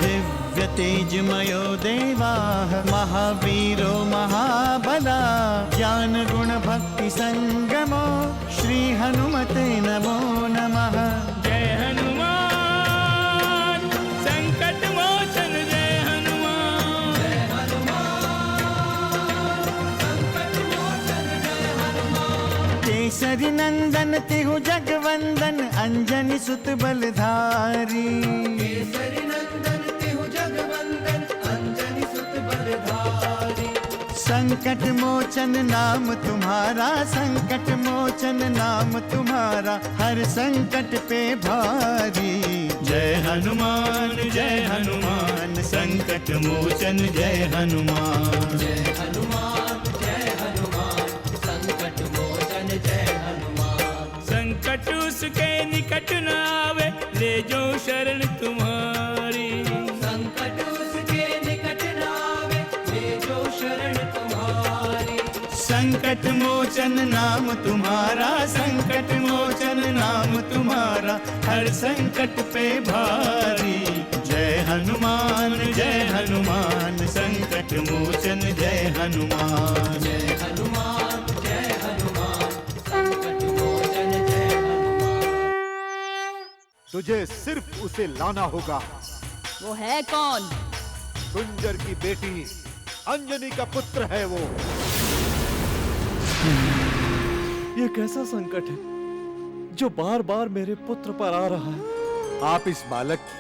दिव्य तेजमयो देवाः महावीरो महाबला ज्ञान गुण भक्ति संगमो श्री हनुमते नमो नमः। जय हनुमान संकट मोचन जय हनुमान। जय हनुमान संकट मोचन जय हनुमान। केसरी नंदन तिहु जगवंदन अंजनी सुत बलधारी। केसरी नंदन तिहु जगवंदन अंजनी सुत बलधारी। संकट मोचन नाम तुम्हारा संकट मोचन नाम तुम्हारा हर संकट पे भारी। जय हनुमान संकट मोचन जय हनुमान। जय हनुमान संकट मोचन जय हनुमान। संकट उसके निकट न आवे ले जो शरण तुम्हारी। संकट उसके निकट न आवे ले जो शरण तुम्हारी। संकट मोचन नाम तुम्हारा संकट मोचन नाम तुम्हारा हर संकट पे भारी। जय हनुमान संकट मोचन जय हनुमान। जय हनुमान संकट मोचन जय हनुमान। तुझे सिर्फ उसे लाना होगा। वो है कौन? कुंजर की बेटी अंजनी का पुत्र है वो। ये कैसा संकट है जो बार बार मेरे पुत्र पर आ रहा है? आप इस बालक की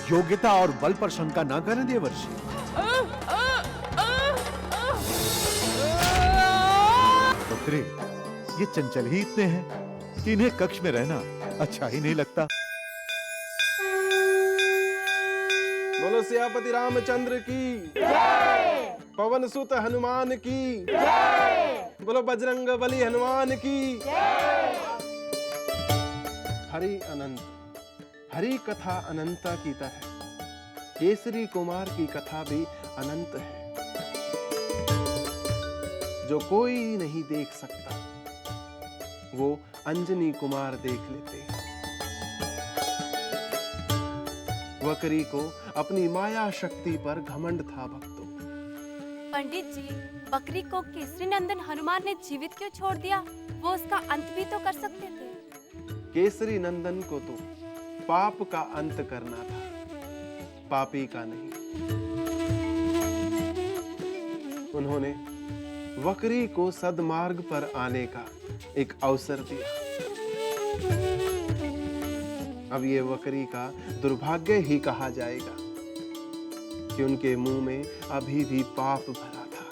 योग्यता और बल पर शंका ना करें देवर्षि। पुत्री, ये चंचल ही इतने हैं कि इन्हें कक्ष में रहना अच्छा ही नहीं लगता। बोलो सियापति रामचंद्र की जय। पवन सुत हनुमान की जय। बोलो बजरंग बली हनुमान की जय। हरि अनंत, हरि कथा अनंता की तरह केसरी कुमार की कथा भी अनंत है। जो कोई नहीं देख सकता वो अंजनी कुमार देख लेते हैं। वकरी को अपनी माया शक्ति पर घमंड था भक्तों। पंडित जी, बकरी को केसरी नंदन हनुमान ने जीवित क्यों छोड़ दिया? वो उसका अंत भी तो कर सकते थे। केसरी नंदन को तो पाप का अंत करना था, पापी का नहीं। उन्होंने वकरी को सद्मार्ग पर आने का एक अवसर दिया। अब ये वकरी का दुर्भाग्य ही कहा जाएगा कि उनके मुंह में अभी भी पाप भरा था।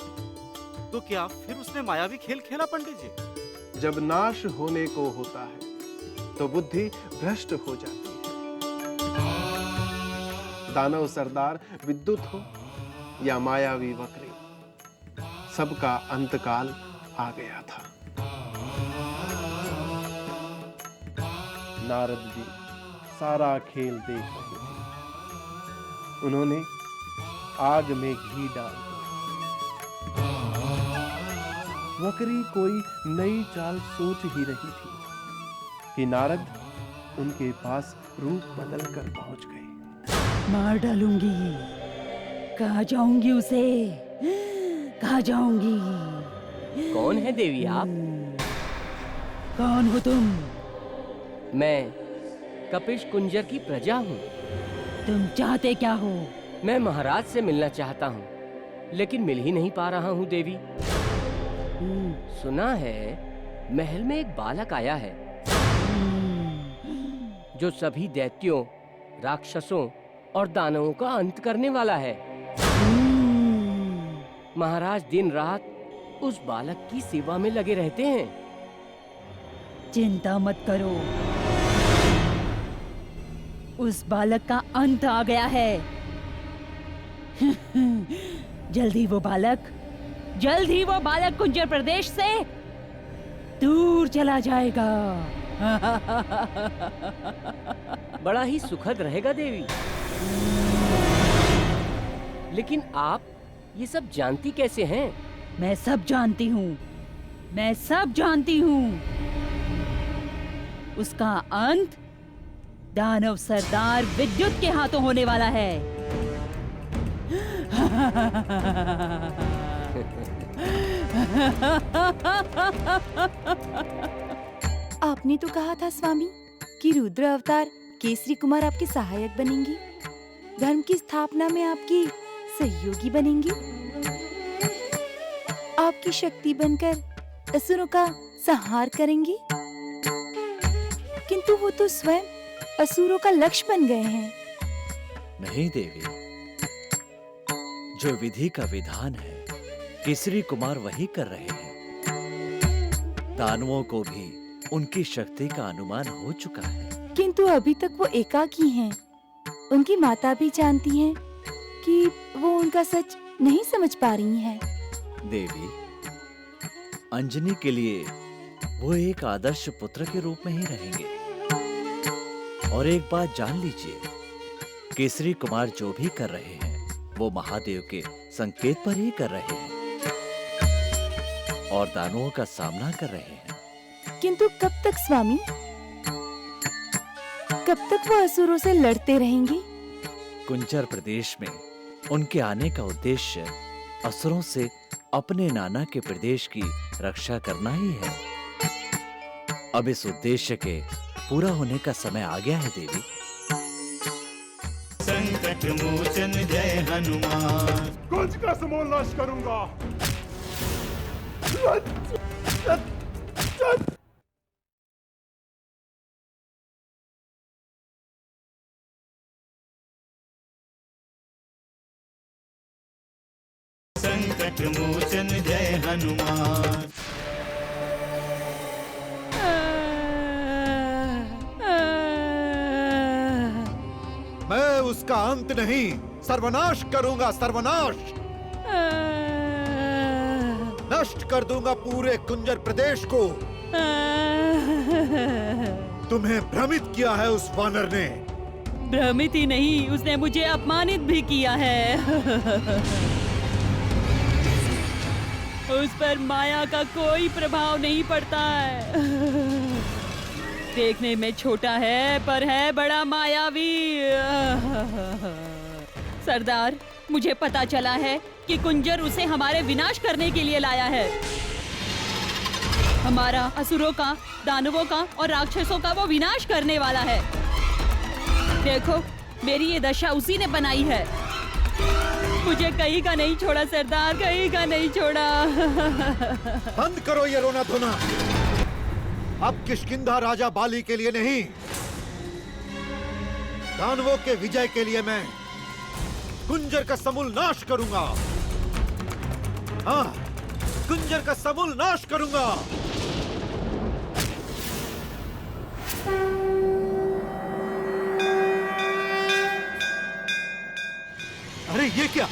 तो क्या फिर उसने मायावी खेल खेला पंडित जी? जब नाश होने को होता है तो बुद्धि भ्रष्ट हो जाती है। दानव सरदार विद्युत हो या मायावी वकरी, सबका अंतकाल आ गया था। नारद जी सारा खेल देख रहे थे। उन्होंने आग में घी डाल दिया। वकरी कोई नई चाल सोच ही रही थी कि नारद उनके पास रूप बदल कर पहुंच गए। मार डालूंगी, कहाँ जाऊंगी उसे, कहाँ जाऊंगी? कौन है देवी आप? कौन हो तुम? मैं कपिश कुंजर की प्रजा हूँ। तुम चाहते क्या हो? मैं महाराज से मिलना चाहता हूँ, लेकिन मिल ही नहीं पा रहा हूँ देवी। सुना है महल में एक बालक आया है जो सभी दैत्यों, राक्षसों और दानवों का अंत करने वाला है। महाराज दिन रात उस बालक की सेवा में लगे रहते हैं। चिंता मत करो, उस बालक का अंत आ गया है। जल्द ही वो बालक कुंजर प्रदेश से दूर चला जाएगा। बड़ा ही सुखद रहेगा देवी। लेकिन आप ये सब जानती कैसे हैं? मैं सब जानती हूँ। उसका अंत दानव सरदार विद्युत के हाथों होने वाला है। आपने तो कहा था स्वामी कि रुद्र अवतार केसरी कुमार आपके सहायक बनेंगी, धर्म की स्थापना में आपकी सहयोगी बनेंगी, आपकी शक्ति बनकर असुरों का संहार करेंगी। किंतु वो तो स्वयं असुरों का लक्ष्य बन गए हैं। नहीं देवी, जो विधि का विधान है केसरी कुमार वही कर रहे हैं। दानवों को भी उनकी शक्ति का अनुमान हो चुका है। किंतु अभी तक वो एकाकी हैं। उनकी माता भी जानती हैं कि वो उनका सच नहीं समझ पा रही हैं। देवी, अंजनी के लिए वो एक आदर्श पुत्र के रूप में ही रहेंगे। और एक बात जान लीजिए, केसरी कुमार जो भी कर रहे हैं वो महादेव के संकेत पर ही कर रहे हैं और दानवों का सामना कर रहे हैं। किंतु कब तक स्वामी? कब तक वो असुरों से लड़ते रहेंगे? कुंजर प्रदेश में उनके आने का उद्देश्य असुरों से अपने नाना के प्रदेश की रक्षा करना ही है। अब इस उद्देश्य के पूरा होने का समय आ गया है देवी। संकट मोचन जय हनुमान। कुंज का समूल नाश करूंगा। संकट मोचन जय हनुमान। मैं उसका अंत नहीं, सर्वनाश करूंगा, सर्वनाश। नष्ट कर दूंगा पूरे कुंजर प्रदेश को। तुम्हें भ्रमित किया है उस वानर ने। भ्रमित ही नहीं, उसने मुझे अपमानित भी किया है। उस पर माया का कोई प्रभाव नहीं पड़ता है। देखने में छोटा है पर है बड़ा मायावी। सरदार, मुझे पता चला है कि कुंजर उसे हमारे विनाश करने के लिए लाया है। हमारा असुरों का, दानवों का और राक्षसों का वो विनाश करने वाला है। देखो, मेरी ये दशा उसी ने बनाई है। मुझे कहीं का नहीं छोड़ा सरदार, कहीं का नहीं छोड़ा। बंद करो ये रोना धोना। अब किष्किंधा राजा बाली के लिए नहीं, दानवों के विजय के लिए मैं कुंजर का समूल नाश करूंगा। हाँ, कुंजर का समूल नाश करूंगा। अरे ये क्या?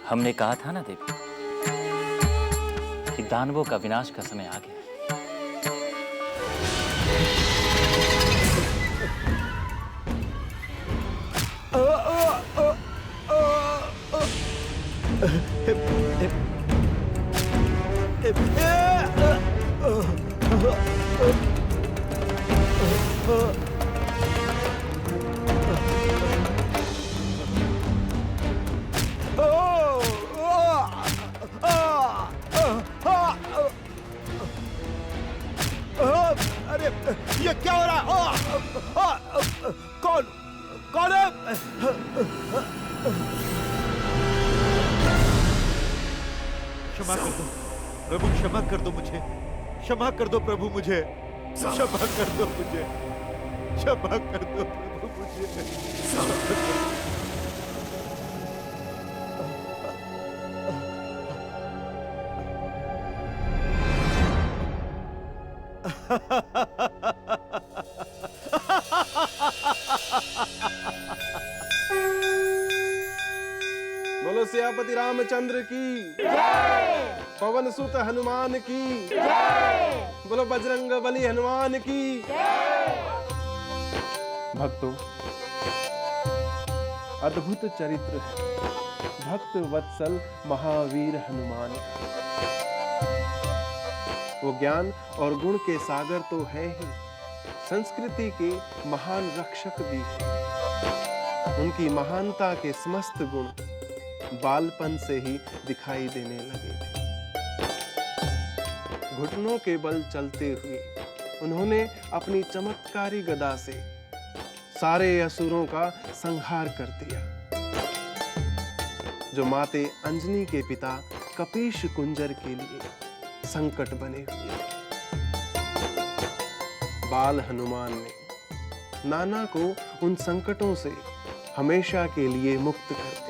हमने कहा था ना देवी कि दानवों का विनाश का समय आ गया। अरे ये क्या हो रहा? कौन कौन है? क्षमा कर दो प्रभु, क्षमा कर दो मुझे, क्षमा कर दो प्रभु मुझे, क्षमा कर दो मुझे, क्षमा कर दो प्रभु मुझे। रामचंद्र की पवन सुत हनुमान की बोलो बजरंग बली हनुमान की। भक्तों, अद्भुत चरित्र है भक्त वत्सल महावीर हनुमान का। वो ज्ञान और गुण के सागर तो है ही, संस्कृति के महान रक्षक भी है। उनकी महानता के समस्त गुण बालपन से ही दिखाई देने लगे थे। घुटनों के बल चलते हुए उन्होंने अपनी चमत्कारी गदा से सारे असुरों का संहार कर दिया, जो माते अंजनी के पिता कपीश कुंजर के लिए संकट बने हुए थे। बाल हनुमान ने नाना को उन संकटों से हमेशा के लिए मुक्त कर दिया।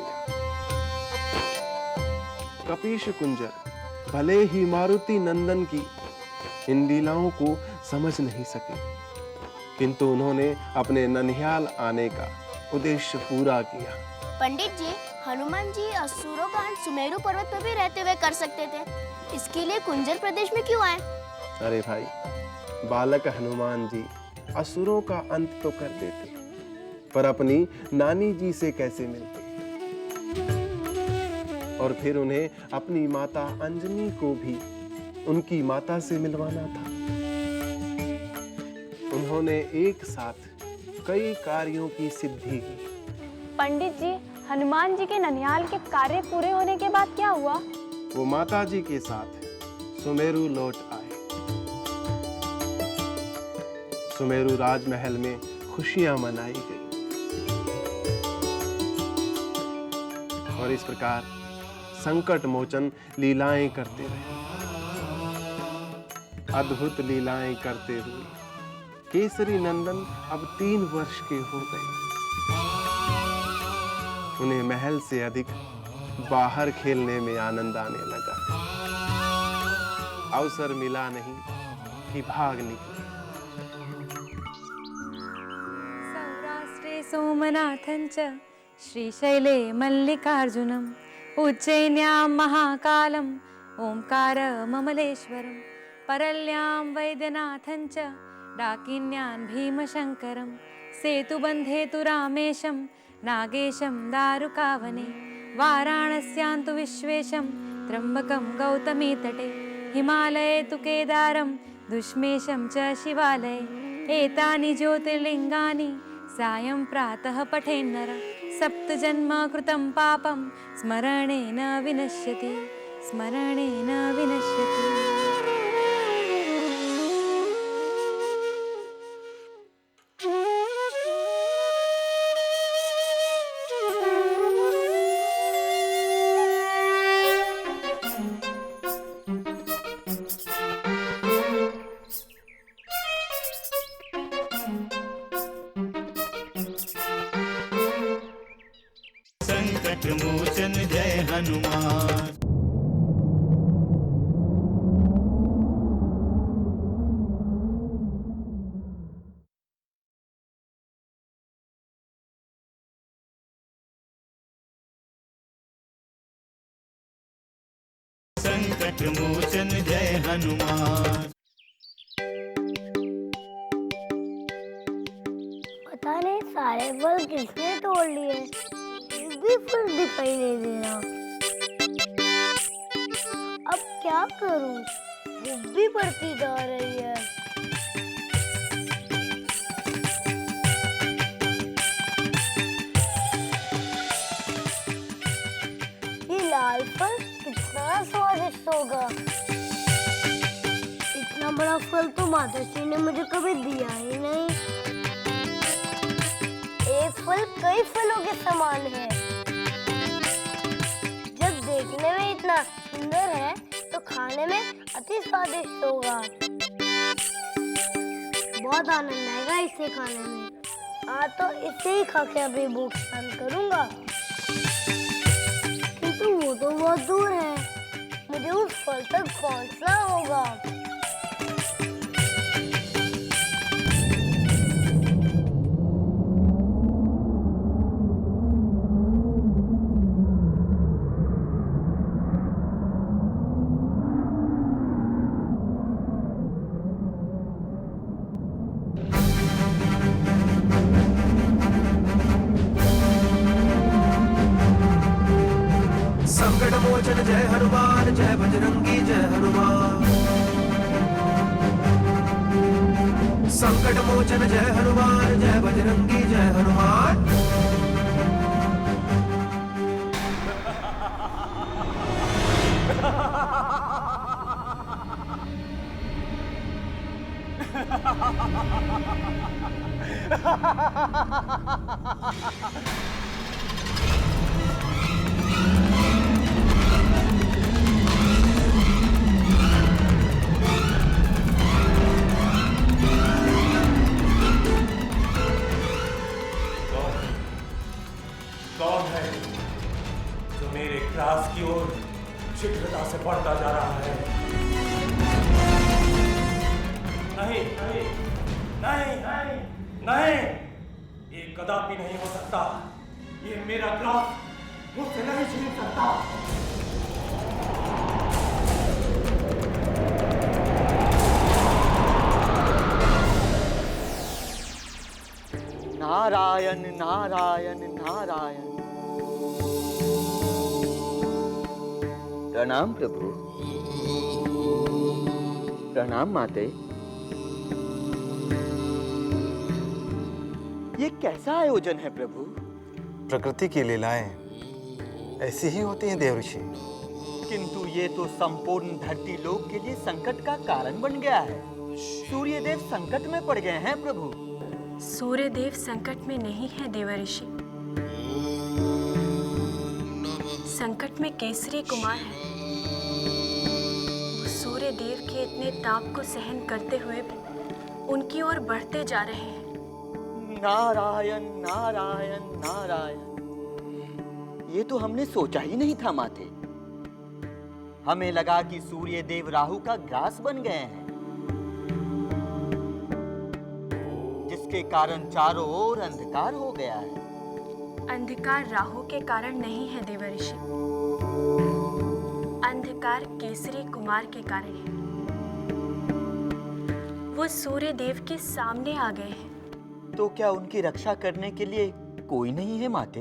कपीश कुंजर भले ही मारुति नंदन की इन लीलाओं को समझ नहीं सके, किंतु उन्होंने अपने ननिहाल आने का उद्देश्य पूरा किया। पंडित जी, हनुमान जी असुरों का अंत सुमेरु पर्वत पर भी रहते हुए कर सकते थे, इसके लिए कुंजर प्रदेश में क्यों आए? अरे भाई, बालक हनुमान जी असुरों का अंत तो कर देते, पर अपनी नानी जी से कैसे मिलते? और फिर उन्हें अपनी माता अंजनी को भी उनकी माता से मिलवाना था। उन्होंने एक साथ कई कार्यों की सिद्धि की। पंडित जी, हनुमान जी के ननिहाल के कार्य पूरे होने के बाद क्या हुआ? वो माता जी के साथ सुमेरु लौट आए। सुमेरु राजमहल में खुशियां मनाई गई और इस प्रकार संकट मोचन लीलाएं करते रहे। अद्भुत लीलाएं करते हुए केसरी नंदन अब 3 वर्ष के हो गए। उन्हें महल से अधिक बाहर खेलने में आनंद आने लगा। अवसर मिला नहीं कि भाग निकले। सौराष्ट्रे सोमनाथं च श्रीशैले मल्लिकार्जुनम् उज्जैन्यां महाकालम् ओंकारममलेश्वरम् परल्यां वैद्यनाथं च डाकिन्यां भीमशङ्करम् सेतुबन्धे तु रामेशं नागेशं दारुकावने वाराणस्यां तु विश्वेशं त्र्यम्बकं गौतमी तटे हिमालये तु केदारं दुष्मेशं च शिवालये एतानि ज्योतिर्लिङ्गानि सायं प्रातः पठेन्नर सप्तजन्म कृतं पापं स्मरणेन विनश्यति स्मरणेन विनश्यति। संकट मोचन जय हनुमान। संकट मोचन जय हनुमान। पता नहीं सारे फल किसने तोड़ लिए, भी फल दिखाई नहीं दे रहा। अब क्या करूं? धूप भी बढ़ती जा रही है। ये लाल फल कितना स्वादिष्ट होगा। इतना बड़ा फल तो माताश्री ने मुझे कभी दिया ही नहीं। एक फल कई फलों के समान है। जब देखने में इतना सुंदर है तो खाने में अति स्वादिष्ट होगा। बहुत आनंद आएगा इसे खाने में। आज तो इसे ही खा के अपनी भूख शांत करूंगा। किंतु वो तो बहुत दूर है, मुझे उस फल तक पहुंचना होगा। जय हनुमान जय बजरंगी जय हनुमान। संकट मोचन जय हनुमान जय बजरंगी जय हनुमान। कौन है जो मेरे क्लास की ओर शीघ्रता से बढ़ता जा रहा है? नहीं नहीं नहीं नहीं नहीं, ये कदापि नहीं हो सकता। ये मेरा क्लास मुझसे नहीं छीन सकता। नारायण नारायण नारायण। प्रणाम प्रभु। प्रणाम माते। ये कैसा आयोजन है प्रभु? प्रकृति की लीलाएं ऐसी ही होती हैं देवऋषि। किंतु ये तो संपूर्ण धरती लोक के लिए संकट का कारण बन गया है। सूर्य देव संकट में पड़ गए हैं प्रभु। सूर्य देव संकट में नहीं है देवर्षि। संकट में केसरी कुमार है। वो सूर्य देव के इतने ताप को सहन करते हुए भी उनकी ओर बढ़ते जा रहे हैं। नारायण नारायण नारायण। ये तो हमने सोचा ही नहीं था माते। हमें लगा कि सूर्य देव राहु का ग्रास बन गए हैं, जिसके कारण चारों ओर अंधकार हो गया है। अंधकार राहु के कारण नहीं है देवर्षि। अंधकार केसरी कुमार के कारण है। वो सूर्य देव के सामने आ गए हैं। तो क्या उनकी रक्षा करने के लिए कोई नहीं है माते?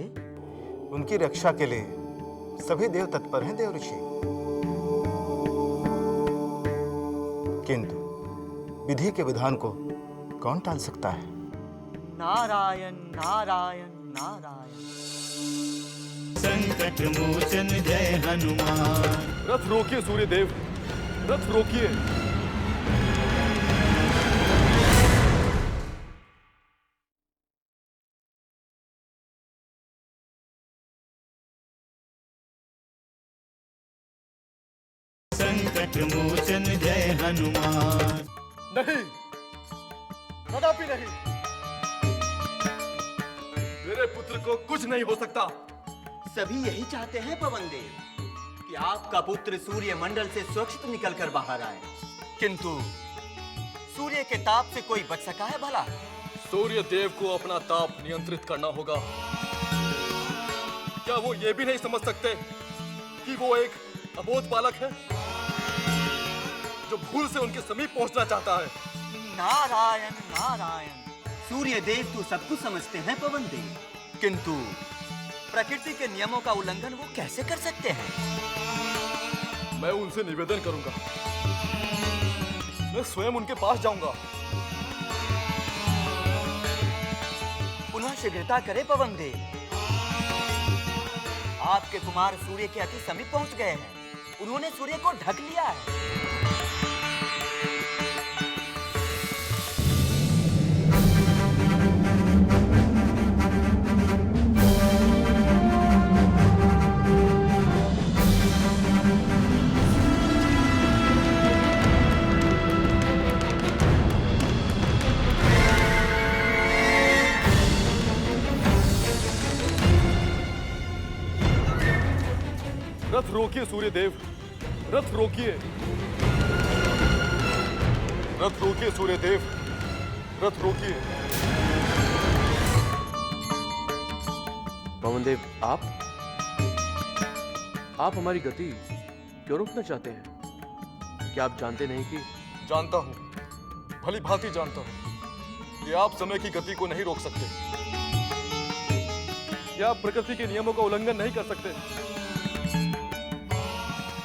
उनकी रक्षा के लिए सभी देव तत्पर हैं देवऋषि। किंतु विधि के विधान को कौन टाल सकता है? नारायण नारायण नारायण। संकट मोचन जय हनुमान। रथ रोकिए सूर्यदेव, रथ रोकिए। संकट मोचन जय हनुमान। नहीं, कदापि नहीं। मेरे पुत्र को कुछ नहीं हो सकता। सभी यही चाहते हैं पवन देव कि आपका पुत्र सूर्य मंडल से सुरक्षित निकलकर बाहर आए, किंतु सूर्य के ताप से कोई बच सका है भला? सूर्य देव को अपना ताप नियंत्रित करना होगा। क्या वो ये भी नहीं समझ सकते कि वो एक अबोध बालक है जो भूल से उनके समीप पहुंचना चाहता है? नारायण नारायण। सूर्य देव तो सब कुछ समझते हैं पवन देव, किंतु प्रकृति के नियमों का उल्लंघन वो कैसे कर सकते हैं? मैं उनसे निवेदन करूंगा। मैं स्वयं उनके पास जाऊंगा। पुनः शीघ्रता करे पवन देव। आपके कुमार सूर्य के अति समीप पहुंच गए हैं। उन्होंने सूर्य को ढक लिया है। रथ रोकिए सूर्यदेव, रथ रोकिए। रथ रोकिए सूर्यदेव, रथ रोकिए। पवनदेव, आप हमारी गति क्यों रोकना चाहते हैं? क्या आप जानते नहीं कि? जानता हूं, भली भांति जानता हूं कि आप समय की गति को नहीं रोक सकते, कि आप प्रकृति के नियमों का उल्लंघन नहीं कर सकते।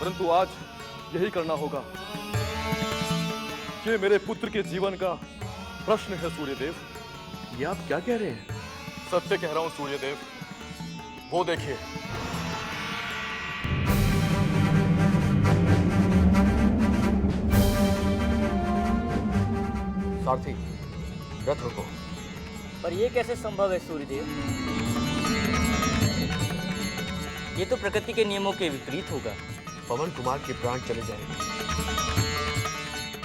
परंतु आज यही करना होगा। ये मेरे पुत्र के जीवन का प्रश्न है सूर्यदेव। ये आप क्या कह रहे हैं? सत्य कह रहा हूं सूर्यदेव। वो देखिए, सारथी, रथ रुको। पर ये कैसे संभव है सूर्यदेव? ये तो प्रकृति के नियमों के विपरीत होगा। पवन कुमार के प्राण चले जाएंगे,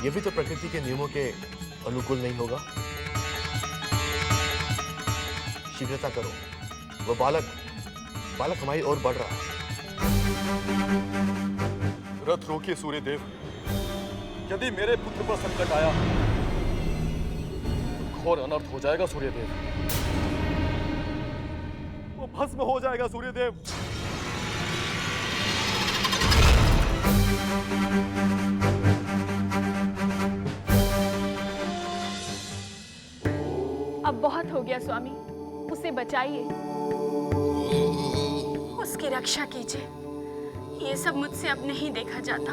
ये भी तो प्रकृति के नियमों के अनुकूल नहीं होगा। शीघ्रता करो, वो बालक हमारी ओर बढ़ रहा है। रथ रोकिए सूर्यदेव। यदि मेरे पुत्र पर संकट आया तो घोर अनर्थ हो जाएगा सूर्यदेव। वो भस्म हो जाएगा सूर्यदेव। अब बहुत हो गया स्वामी, उसे बचाइए, उसकी रक्षा कीजिए। ये सब मुझसे अब नहीं देखा जाता।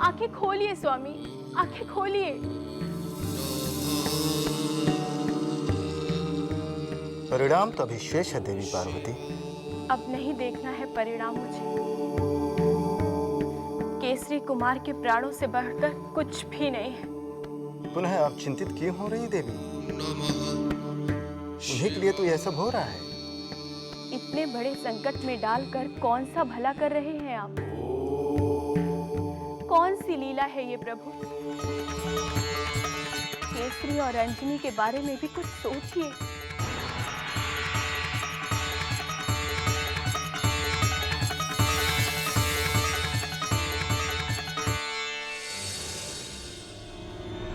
आंखें खोलिए स्वामी, आंखें खोलिए। परिणाम तो अभी शेष है देवी पार्वती। अब नहीं देखना है परिणाम मुझे। केसरी कुमार के प्राणों से बढ़कर कुछ भी नहीं है। पुनः आप चिंतित क्यों हो रही देवी? उन्हीं के लिए तो यह सब हो रहा है। इतने बड़े संकट में डालकर कौन सा भला कर रहे हैं आप? कौन सी लीला है ये प्रभु? केसरी और अंजनी के बारे में भी कुछ सोचिए।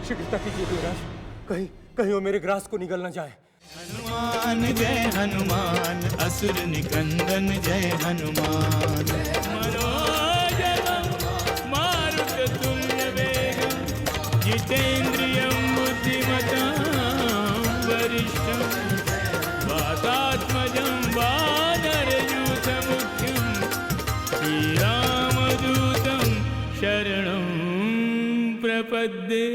शीघ्रता कीजिए युवराज, कहीं वो मेरे ग्रास को निगल न जाए। हनुमान जय हनुमान, असुर निकंदन जय हनुमान। मनोजवं मारुततुल्यवेगं, जितेन्द्रियं बुद्धिमतां वरिष्ठं, वातात्मजं वानरयूथमुख्यं, श्रीरामदूतं शरणं प्रपद्ये।